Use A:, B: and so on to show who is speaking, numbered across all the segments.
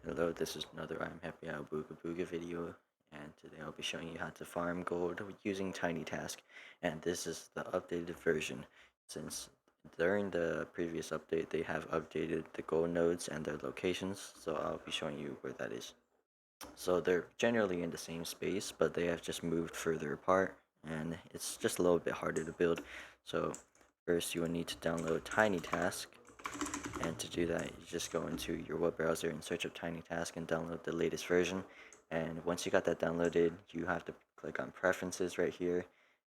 A: Hello, this is another I'm Happy Out Booga Booga video, and today I'll be showing you how to farm gold using Tiny Task, and this is the updated version, since during the previous update they have updated the gold nodes and their locations, so I'll be showing you where that is. So they're generally in the same space, but they have just moved further apart, and it's just a little bit harder to build. So first you will need to download Tiny Task, and to do that, you just go into your web browser and search up Tiny Task and download the latest version. And once you got that downloaded, you have to click on Preferences right here,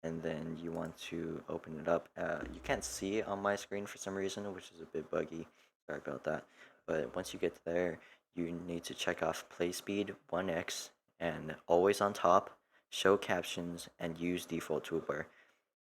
A: and then you want to open it up. You can't see it on my screen for some reason, which is a bit buggy. Sorry about that. But once you get there, you need to check off Play Speed 1x and always on top, show captions, and use default toolbar.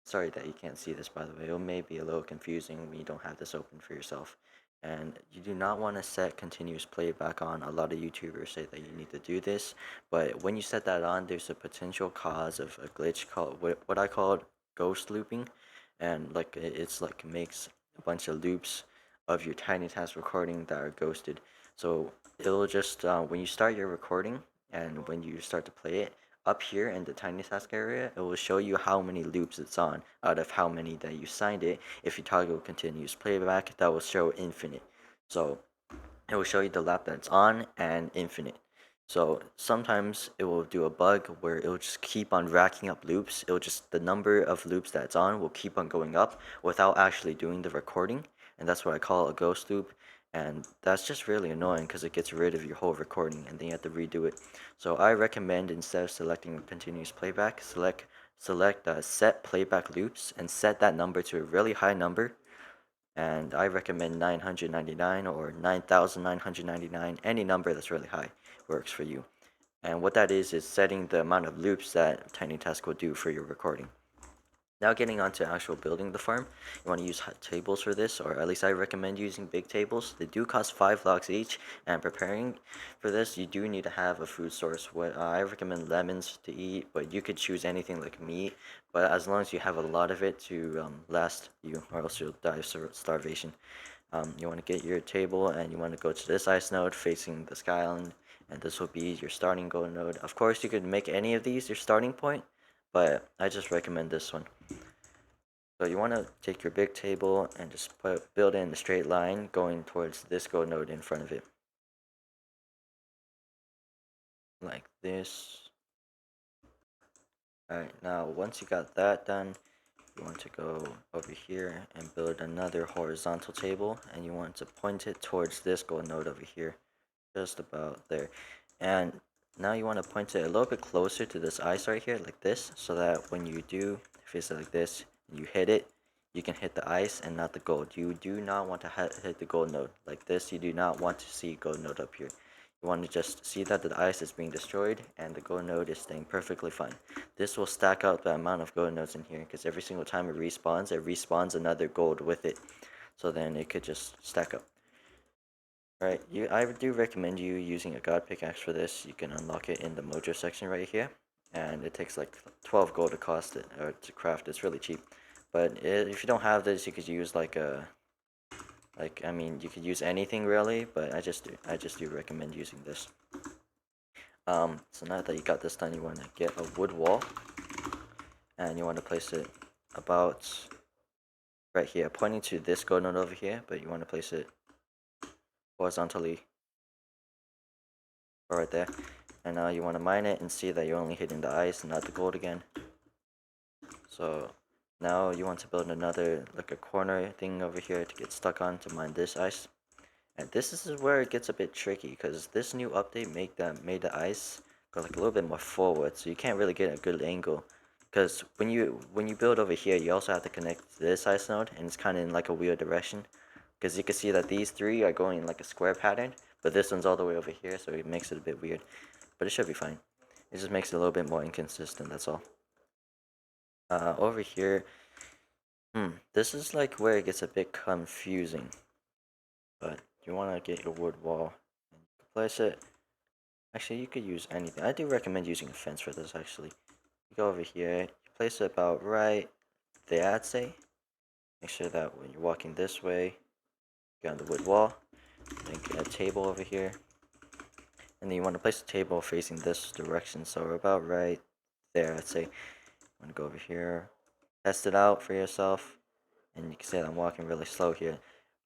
A: Sorry that you can't see this, by the way. It may be a little confusing when you don't have this open for yourself. And you do not want to set continuous playback on. A lot of YouTubers say that you need to do this, but when you set that on, there's a potential cause of a glitch called what I call ghost looping, and like it's like makes a bunch of loops of your Tiny Task recording that are ghosted. So it'll just when you start your recording and when you start to play it, up here in the Tiny Task area, it will show you how many loops it's on out of how many that you signed it. If you toggle continuous playback, that will show infinite. So it will show you the lap that's on and infinite. So sometimes it will do a bug where it will just keep on racking up loops. The number of loops that's on will keep on going up without actually doing the recording. And that's what I call a ghost loop. And that's just really annoying because it gets rid of your whole recording and then you have to redo it. So I recommend, instead of selecting continuous playback, select set playback loops and set that number to a really high number, and I recommend 999 or 9999. Any number that's really high works for you. And what that is setting the amount of loops that Tiny Task will do for your recording. Now getting on to actual building the farm, you want to use tables for this, or at least I recommend using big tables. They do cost 5 blocks each, and preparing for this, you do need to have a food source. I recommend lemons to eat, but you could choose anything like meat, but as long as you have a lot of it to last you, or else you'll die of starvation. You want to get your table, and you want to go to this ice node facing the sky island, and this will be your starting gold node. Of course, you could make any of these your starting point, but I just recommend this one. So you want to take your big table and just build it in a straight line going towards this gold node in front of it. Like this. Alright, now once you got that done, you want to go over here and build another horizontal table, and you want to point it towards this gold node over here. Just about there. And now you want to point it a little bit closer to this ice right here, like this, so that when you do face it like this, you hit it, you can hit the ice and not the gold. You do not want to hit the gold node like this. You do not want to see gold node up here. You want to just see that the ice is being destroyed and the gold node is staying perfectly fine. This will stack out the amount of gold nodes in here, because every single time it respawns another gold with it. So then it could just stack up. Right, I do recommend you using a god pickaxe for this. You can unlock it in the mojo section right here, and it takes like 12 gold to cost it, or to craft. It's really cheap. But if you don't have this, you could use I mean, you could use anything really, but I just do recommend using this. So now that you got this done, you want to get a wood wall, and you want to place it about right here, pointing to this gold node over here, but you want to place it horizontally right there. And now you want to mine it and see that you're only hitting the ice and not the gold again. So now you want to build another, like a corner thing over here to get stuck on to mine this ice. And this is where it gets a bit tricky, because this new update made the ice go like a little bit more forward, so you can't really get a good angle. Because when you build over here, you also have to connect to this ice node, and it's kind of in like a weird direction. Because you can see that these three are going in like a square pattern, but this one's all the way over here, so it makes it a bit weird. But it should be fine. It just makes it a little bit more inconsistent, that's all. Over here, this is like where it gets a bit confusing. But you want to get your wood wall and place it. Actually, you could use anything. I do recommend using a fence for this, actually. You go over here, you place it about right there, I'd say. Make sure that when you're walking this way, get on the wood wall. Then get a table over here. and then you want to place the table facing this direction. So we're about right there. Let's say I'm gonna go over here, test it out for yourself, and you can see that I'm walking really slow here.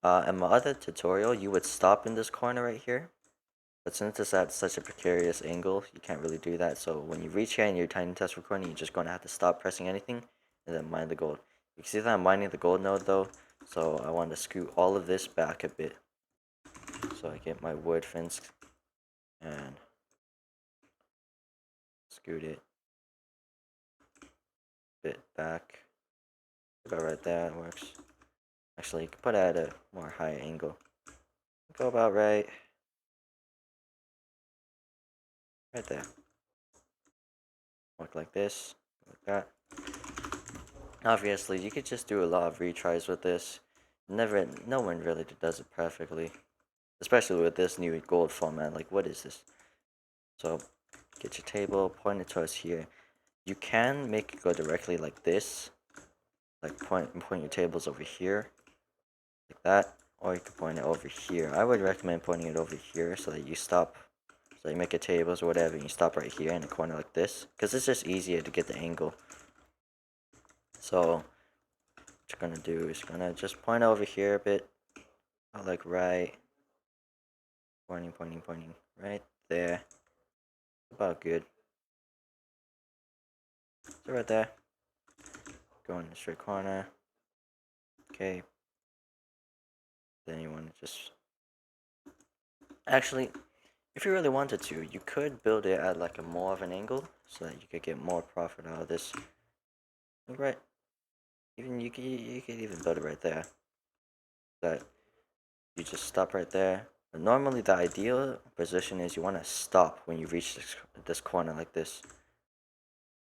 A: In my other tutorial, you would stop in this corner right here, but since it's at such a precarious angle, you can't really do that. So when you reach here and you're tiny task recording, you're just going to have to stop pressing anything and then mine the gold. You can see that I'm mining the gold node though, so I want to scoot all of this back a bit. So I get my wood fence and scoot it a bit back. About right there, it works. Actually, you can put it at a more high angle. Go about right there. Work like this, like that. Obviously, you could just do a lot of retries with this. No one really does it perfectly, especially with this new gold format. Like, what is this? So, get your table, point it towards here. You can make it go directly like this, like point your tables over here, like that, or you can point it over here. I would recommend pointing it over here so that you stop. So you make your tables or whatever, and you stop right here in the corner like this, because it's just easier to get the angle. So what you're gonna do is gonna just point over here a bit, like right, pointing, right there, about good. So right there, go in the straight corner. Okay. Then you want to just actually, if you really wanted to, you could build it at like a more of an angle so that you could get more profit out of this. Right. Even you could even build it right there. That you just stop right there. But normally the ideal position is you want to stop when you reach this corner like this.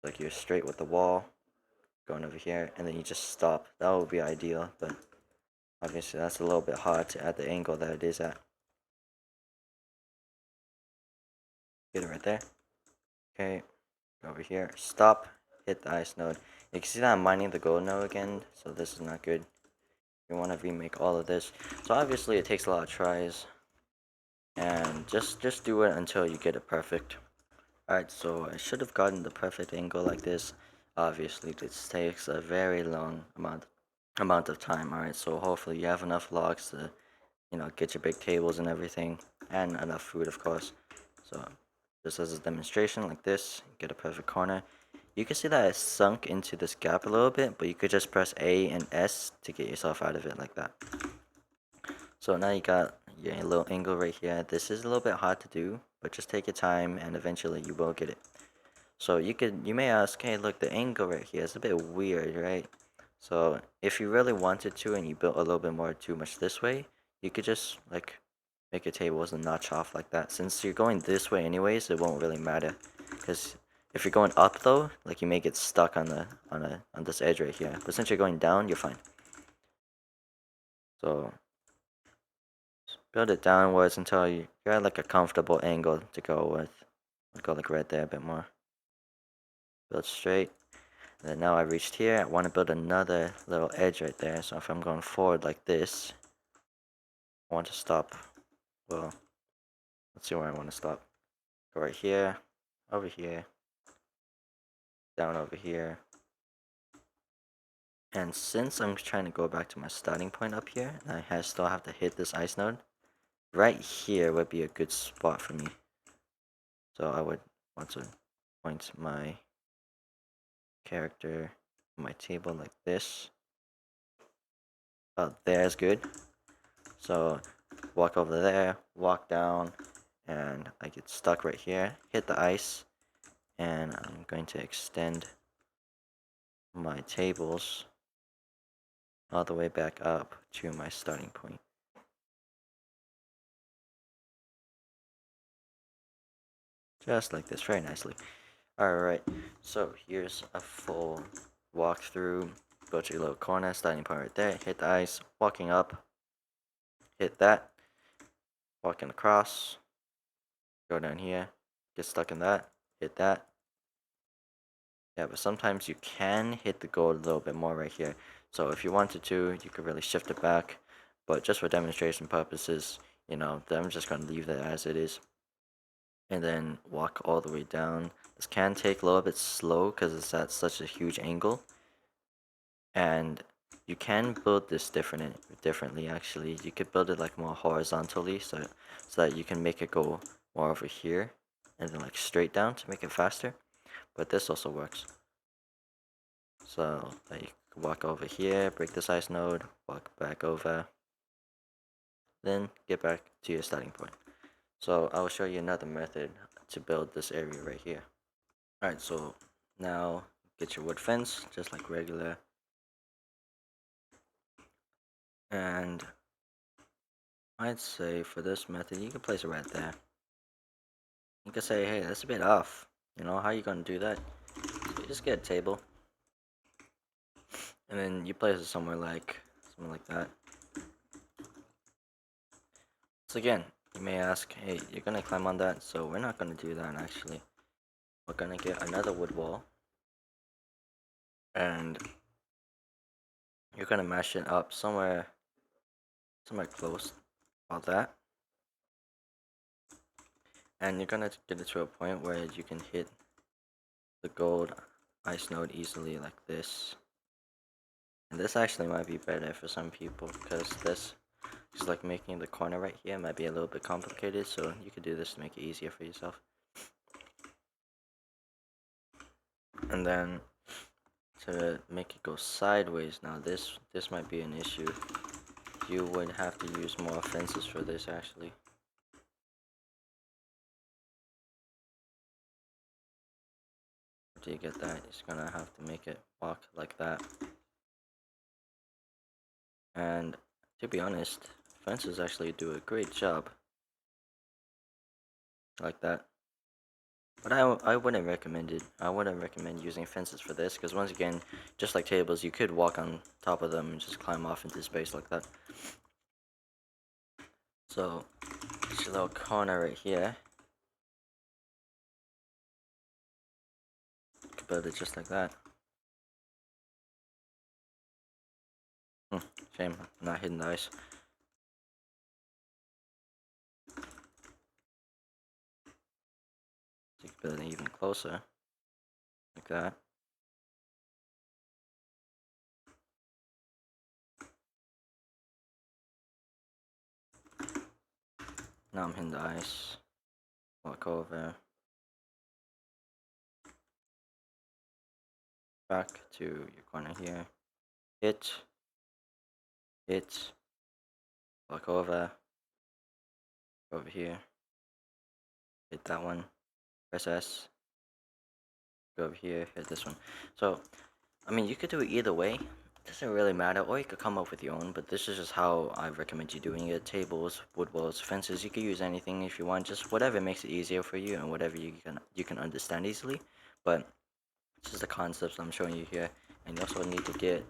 A: Like you're straight with the wall, going over here, and then you just stop. That would be ideal, but obviously that's a little bit hard to at the angle that it is at. Get it right there. Okay, go over here, stop, hit the ice node. You can see that I'm mining the gold node again, so this is not good. You want to remake all of this. So obviously it takes a lot of tries, and just do it until you get it perfect. Alright, so I should have gotten the perfect angle like this. Obviously this takes a very long amount of time. Alright, so hopefully you have enough logs to, get your big tables and everything, and enough food of course. So just as a demonstration like this, get a perfect corner. You can see that it sunk into this gap a little bit, but you could just press A and S to get yourself out of it like that. So now you got your little angle right here. This is a little bit hard to do, but just take your time and eventually you will get it. So you may ask, hey look, the angle right here is a bit weird, right? So if you really wanted to and you built a little bit more too much this way, you could just like make your tables a notch off like that. Since you're going this way anyways, it won't really matter. Because if you're going up though, like you may get stuck on this edge right here. But since you're going down, you're fine. So build it downwards until you're at like a comfortable angle to go with. I'll go like right there a bit more. Build straight. And then now I reached here, I want to build another little edge right there. So if I'm going forward like this, I want to stop. Well, let's see where I want to stop. Go right here, over here, down over here. And since I'm trying to go back to my starting point up here, and I still have to hit this ice node, right here would be a good spot for me. So I would want to point my character, my table like this. About there's good. So walk over there, walk down, and I get stuck right here. Hit the ice, and I'm going to extend my tables all the way back up to my starting point. Just like this, very nicely. Alright, so here's a full walkthrough. Go to your little corner, starting point right there, hit the ice, walking up, hit that, walking across, go down here, get stuck in that, hit that. Yeah, but sometimes you can hit the gold a little bit more right here. So if you wanted to, you could really shift it back. But just for demonstration purposes, I'm just going to leave that as it is. and then walk all the way down. This can take a little bit slow because it's at such a huge angle, and you can build this differently actually. You could build it like more horizontally, so that you can make it go more over here and then like straight down to make it faster. But this also works. So like you can walk over here, break this ice node, walk back over, then get back to your starting point. So I will show you another method to build this area right here. Alright, so now get your wood fence just like regular, and I'd say for this method you can place it right there. You can say, hey, that's a bit off. You know, how you gonna do that? So you just get a table, and then you place it somewhere like that. So again, you may ask, hey, you're gonna climb on that, so we're not gonna do that actually. We're gonna get another wood wall, and you're gonna mash it up somewhere close about that. And you're gonna get it to a point where you can hit the gold ice node easily like this. And this actually might be better for some people because this is like making the corner right here might be a little bit complicated, so you could do this to make it easier for yourself. And then to make it go sideways, now this might be an issue. You would have to use more fences for this actually. After you get that, it's gonna have to make it walk like that. And to be honest, fences actually do a great job like that. But I wouldn't recommend it. I wouldn't recommend using fences for this because once again, just like tables, you could walk on top of them and just climb off into space like that. So this little corner right here, you could build it just like that. Shame, not hitting the ice. So you can build it even closer, like that. Now I'm hitting the ice. Walk over. Back to your corner here. Hit. Hit. Walk over. Over here. Hit that one. Press S. Go over here. Hit this one. So, I mean, you could do it either way. It doesn't really matter. Or you could come up with your own. But this is just how I recommend you doing it. Tables, wood walls, fences. You could use anything if you want. Just whatever makes it easier for you and whatever you can understand easily. But this is the concepts I'm showing you here. And you also need to get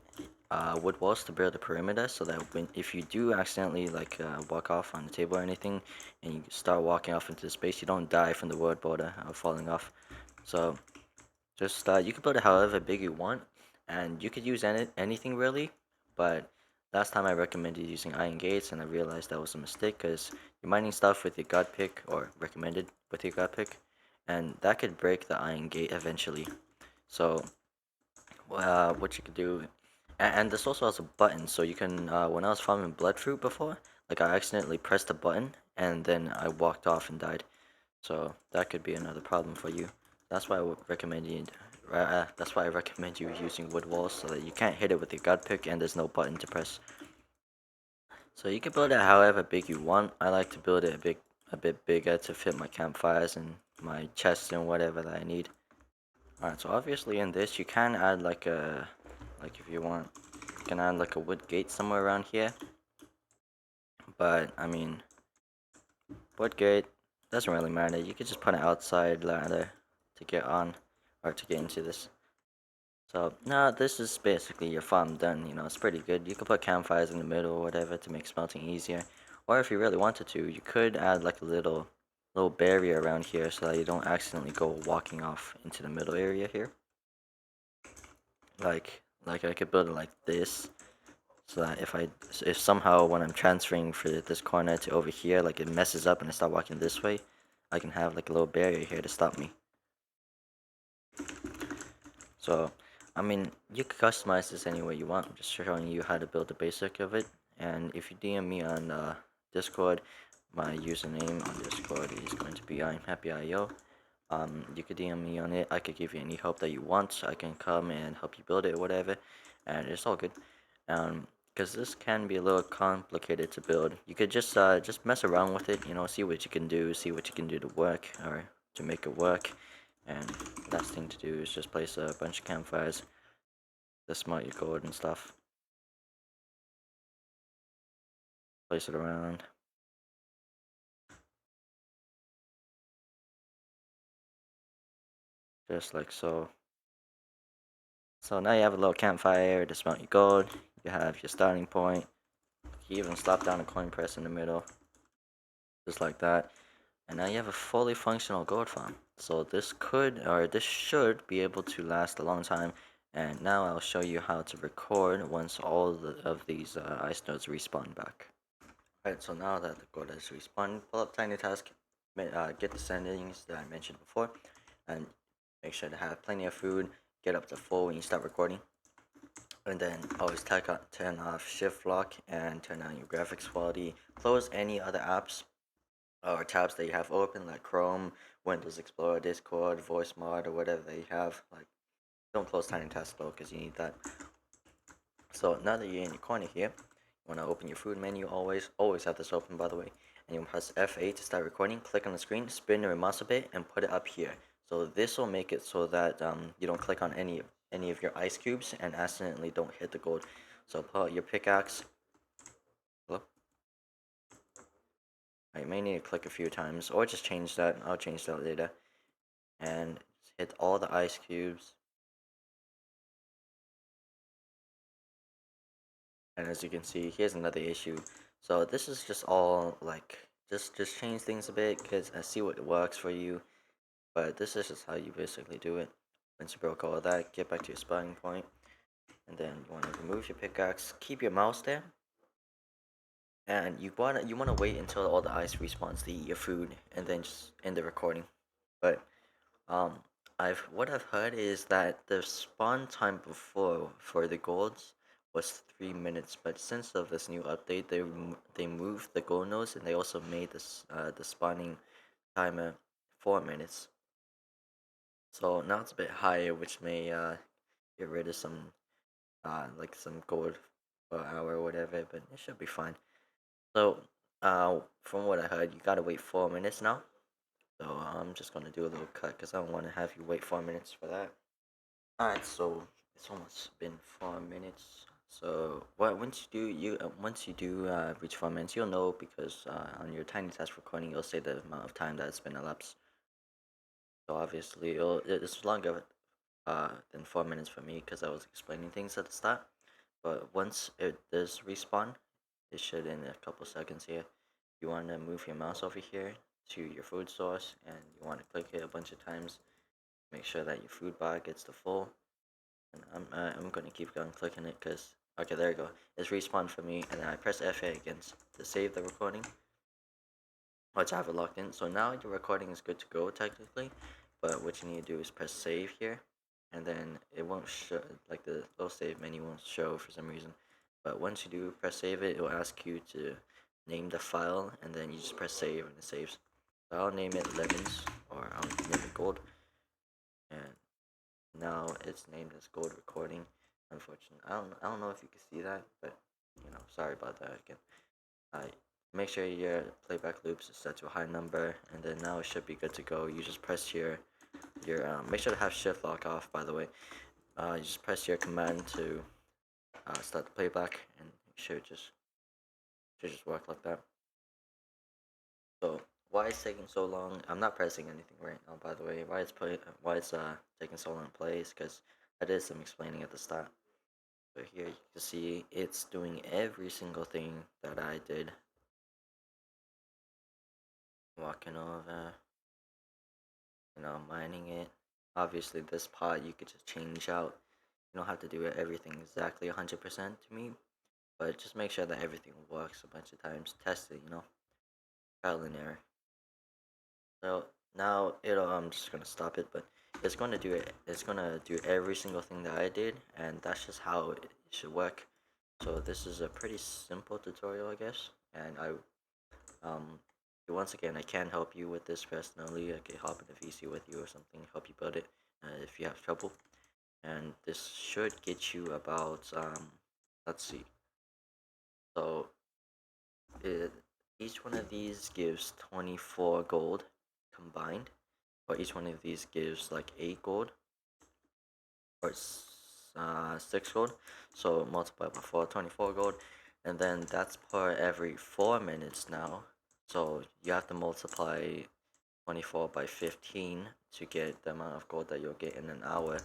A: wood walls to build the perimeter so that if you do accidentally like walk off on the table or anything and you start walking off into space, you don't die from the wood border falling off. So just you can build it however big you want, and you could use anything really. But last time I recommended using iron gates, and I realized that was a mistake because you're mining stuff with your god pick, or recommended with your god pick, and that could break the iron gate eventually. So what you could do, and this also has a button, so you can when I was farming bloodfruit before, like I accidentally pressed a button and then I walked off and died, so that could be another problem for you. That's why I would recommend you that's why I recommend you using wood walls so that you can't hit it with your gut pick and there's no button to press. So you can build it however big you want. I like to build it a bit bigger to fit my campfires and my chests and whatever that I need. Alright, so obviously in this you can add like if you want, you can add like a wood gate somewhere around here. But I mean, wood gate doesn't really matter. You could just put an outside ladder to get on, or to get into this. So now this is basically your farm done. You know, it's pretty good. You could put campfires in the middle or whatever to make smelting easier. Or if you really wanted to, you could add like a little barrier around here so that you don't accidentally go walking off into the middle area here. Like I could build it like this, so that if somehow when I'm transferring for this corner to over here, like it messes up and I start walking this way, I can have like a little barrier here to stop me. So, I mean, you can customize this any way you want. I'm just showing you how to build the basic of it. And if you DM me on Discord, my username on Discord is going to be I'm happy.io. You could DM me on it. I could give you any help that you want. I can come and help you build it or whatever, and it's all good. Because this can be a little complicated to build. You could just mess around with it, you know, see what you can do, see what you can do to work or to make it work. And last thing to do is just place a bunch of campfires to smart your code and stuff. Place it around, just like so. So now you have a little campfire to smelt your gold. You have your starting point. You even slap down a coin press in the middle, just like that. And now you have a fully functional gold farm. So this could, or this should be able to last a long time. And now I'll show you how to record once all of these ice nodes respawn back. Alright, so now that the gold has respawned, pull up Tiny Task, get the settings that I mentioned before, and make sure to have plenty of food, get up to full when you start recording. And then always turn off shift lock and turn on your graphics quality. Close any other apps or tabs that you have open, like Chrome, Windows Explorer, Discord, Voice Mod, or whatever they have. Like, don't close Tiny Task though, because you need that. So now that you're in your corner here, you want to open your food menu. Always have this open, by the way. And you press F8 to start recording. Click on the screen, spin your mouse a bit, and put it up here. So this will make it so that you don't click on any of your ice cubes and accidentally don't hit the gold. So pull out your pickaxe. Hello? You may need to click a few times, or just change that. I'll change that later. And hit all the ice cubes. And as you can see, here's another issue. So this is just all like just change things a bit because I see what works for you. But this is just how you basically do it. Once you broke all of that, get back to your spawning point, and then you want to remove your pickaxe. Keep your mouse there, and you wanna wait until all the ice respawns to eat your food, and then just end the recording. But Um, what I've heard is that the spawn time before for the golds was 3 minutes, but since of this new update, they moved the gold nodes and they also made this the spawning timer 4 minutes. So now it's a bit higher, which may get rid of some like some gold per hour or whatever, but it should be fine. So from what I heard, you gotta wait 4 minutes now. So I'm just gonna do a little cut because I don't want to have you wait 4 minutes for that. Alright, so it's almost been 4 minutes. So what once you do reach 4 minutes, you'll know because on your tiny task recording, you'll say the amount of time that's been elapsed. So obviously, it's longer than 4 minutes for me because I was explaining things at the start. But once it does respawn, it should in a couple seconds here. You want to move your mouse over here to your food source, and you want to click it a bunch of times. Make sure that your food bar gets to full. And I'm gonna keep on clicking it because okay, there you go. It's respawned for me, and then I press F8 again to save the recording, which I have it locked in. So now your recording is good to go technically, but what you need to do is press save here, and then it won't show, like the little save menu won't show for some reason. But once you do press save it, it will ask you to name the file, and then you just press save and it saves. So I'll name it lemons, or I'll name it gold, and now it's named as gold recording. Unfortunately, I don't know if you can see that, but sorry about that again. I make sure your playback loops is set to a high number, and then now it should be good to go. You just press your make sure to have shift lock off, by the way. You just press your command to start the playback, and it should just work like that. So why it's taking so long? I'm not pressing anything right now, by the way. Why it's taking so long to play is because I did some explaining at the start. So here you can see it's doing every single thing that I did. Walking over, mining it. Obviously this part you could just change out. You don't have to do everything exactly 100% to me, but just make sure that everything works a bunch of times. Test it, trial and error. So now I'm just gonna stop it, but it's gonna do it. It's gonna do every single thing that I did, and that's just how it should work. So this is a pretty simple tutorial, I guess. And um, once again, I can help you with this personally. I can hop in a VC with you or something, help you build it if you have trouble. And this should get you about let's see. So it, each one of these gives 24 gold combined, or each one of these gives like 8 gold or 6 gold. So multiply by 4, 24 gold, and then that's per every 4 minutes now. So you have to multiply 24 by 15 to get the amount of gold that you'll get in an hour,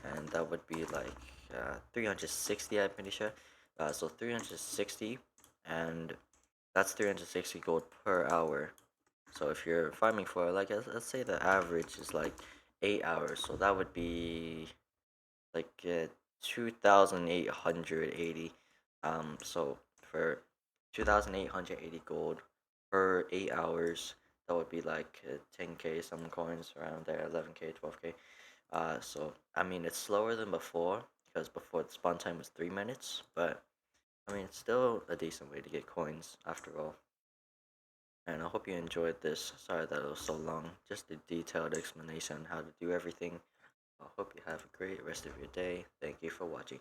A: and that would be like 360, I'm pretty sure. So 360, and that's 360 gold per hour. So if you're farming for like let's say the average is like 8 hours, so that would be like 2,880. So for 2,880 gold per 8 hours, that would be like 10k some coins around there, 11k, 12k. So I mean it's slower than before because before the spawn time was 3 minutes, but I mean it's still a decent way to get coins after all. And I hope you enjoyed this. Sorry that it was so long. Just a detailed explanation on how to do everything. I hope you have a great rest of your day. Thank you for watching.